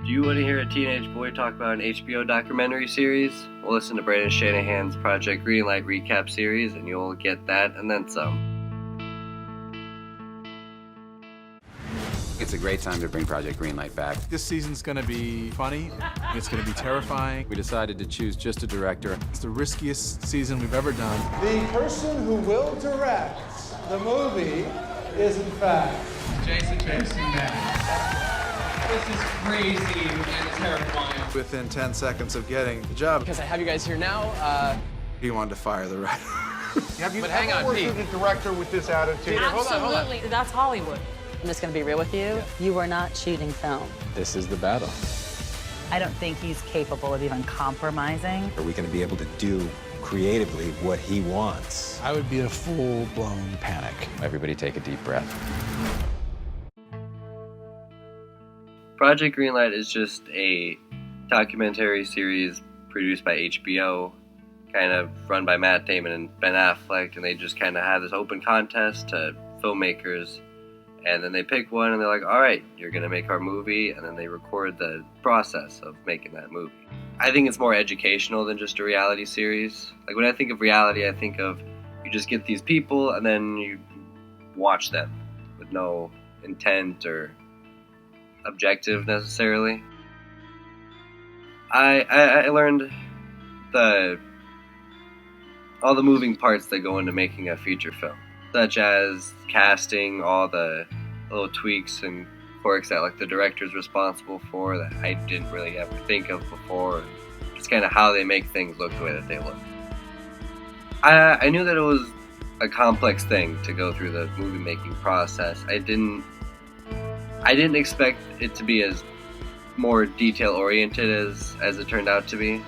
Do you want to hear a teenage boy talk about an HBO documentary series? Well, listen to Brandon Shanahan's Project Greenlight recap series, and you'll get that and then some. It's a great time to bring Project Greenlight back. This season's gonna be funny. It's gonna be terrifying. We decided to choose just a director. It's the riskiest season we've ever done. The person who will direct the movie is, in fact, Jason Mann. This is crazy and terrifying. within 10 seconds of getting the job. Because I have you guys here now, He wanted to fire the writer. but hang on, Pete. Worked with a director with this attitude. Absolutely. That's Hollywood. I'm just going to be real with you. You were not shooting film. This is the battle. I don't think he's capable of even compromising. Are we going to be able to do creatively what he wants? I would be a full-blown panic. Everybody take a deep breath. Project Greenlight is just a documentary series produced by HBO, kind of run by Matt Damon and Ben Affleck, and they just kind of have this open contest to filmmakers, and then they pick one and they're like, all right, you're going to make our movie, and then they record the process of making that movie. I think it's more educational than just a reality series. Like when I think of reality, I think of you just get these people and then you watch them with no intent or objective necessarily. I learned all the moving parts that go into making a feature film, such as casting, all the little tweaks and quirks that like the director's responsible for that I didn't really ever think of before, and just kind of how they make things look the way that they look. I knew that it was a complex thing to go through the movie making process. I didn't expect it to be as more detail oriented as it turned out to be,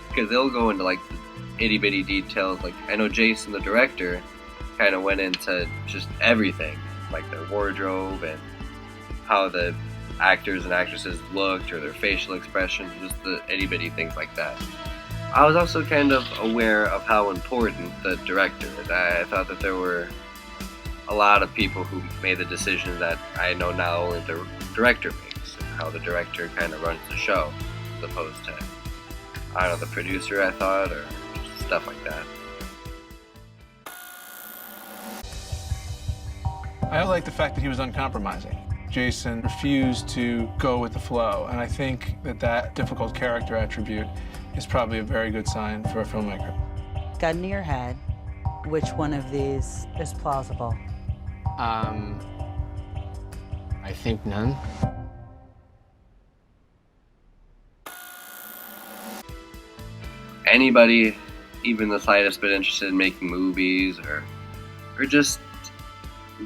because they'll go into like the itty bitty details. Like I know Jason, the director, kind of went into just everything, like their wardrobe and how the actors and actresses looked or their facial expressions, just the itty bitty things like that. I was also kind of aware of how important the director is. I thought that there were a lot of people who made the decisions that I know now only the director makes, and how the director kind of runs the show, as opposed to, I don't know, the producer, I thought, or just stuff like that. I like the fact that he was uncompromising. Jason refused to go with the flow, and I think that difficult character attribute is probably a very good sign for a filmmaker. Gun to your head, which one of these is plausible? I think none. Anybody, even the slightest bit interested in making movies or just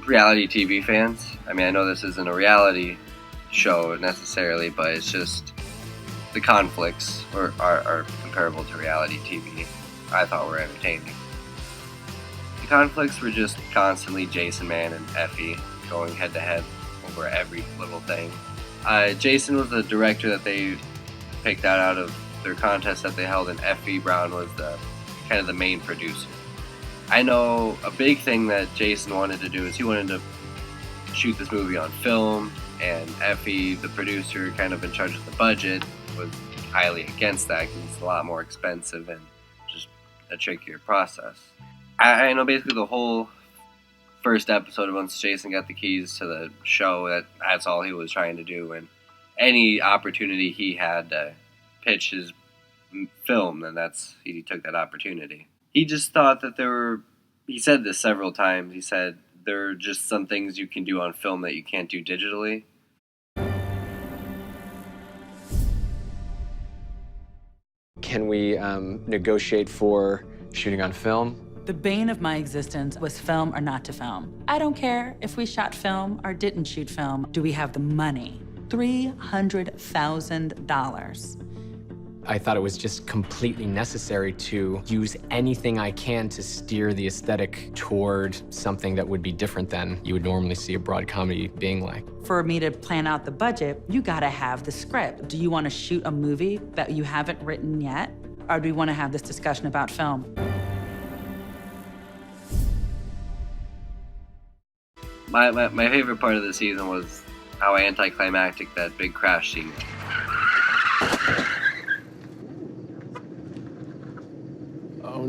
reality TV fans. I mean, I know this isn't a reality show necessarily, but it's just the conflicts are comparable to reality TV. I thought were entertaining. The conflicts were just constantly Jason Mann and Effie going head to head over every little thing. Jason was the director that they picked out of their contest that they held, and Effie Brown was the kind of the main producer. I know a big thing that Jason wanted to do is he wanted to shoot this movie on film, and Effie, the producer, kind of in charge of the budget, was highly against that because it's a lot more expensive and just a trickier process. I know basically the whole first episode of once Jason got the keys to the show, that's all he was trying to do, and any opportunity he had to pitch his film, then he took that opportunity. He just thought that he said this several times, he said there are just some things you can do on film that you can't do digitally. Can we negotiate for shooting on film? The bane of my existence was film or not to film. I don't care if we shot film or didn't shoot film. Do we have the money? $300,000. I thought it was just completely necessary to use anything I can to steer the aesthetic toward something that would be different than you would normally see a broad comedy being like. For me to plan out the budget, you gotta have the script. Do you wanna shoot a movie that you haven't written yet? Or do we wanna have this discussion about film? My favorite part of the season was how anticlimactic that big crash scene was.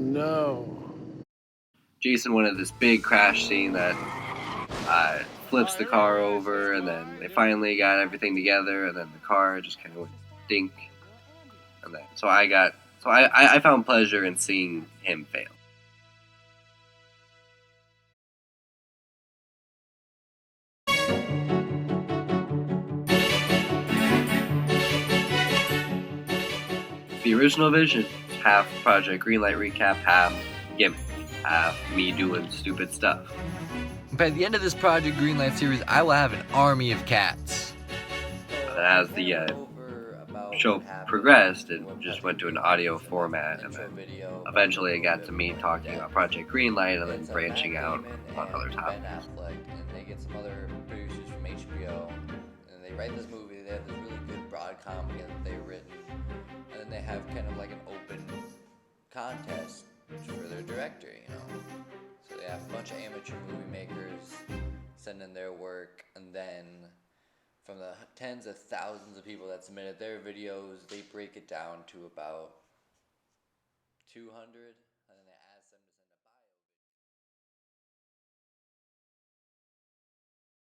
no. Jason wanted this big crash scene that flips the car over, and then they finally got everything together, and then the car just kind of went dink. And then, I found pleasure in seeing him fail. The original vision, half Project Greenlight recap, half gimmick, half me doing stupid stuff. By the end of this Project Greenlight series, I will have an army of cats. As the show progressed, it just went to an audio format, and then eventually it got to me talking about Project Greenlight and then branching out on other topics. And they get some other producers from HBO, and they write this movie. They have this really good broad comedy that they've written, and then they have kind of like an open contest for their director, you know. So they have a bunch of amateur movie makers send in their work, and then from the tens of thousands of people that submitted their videos, they break it down to about 200, and then they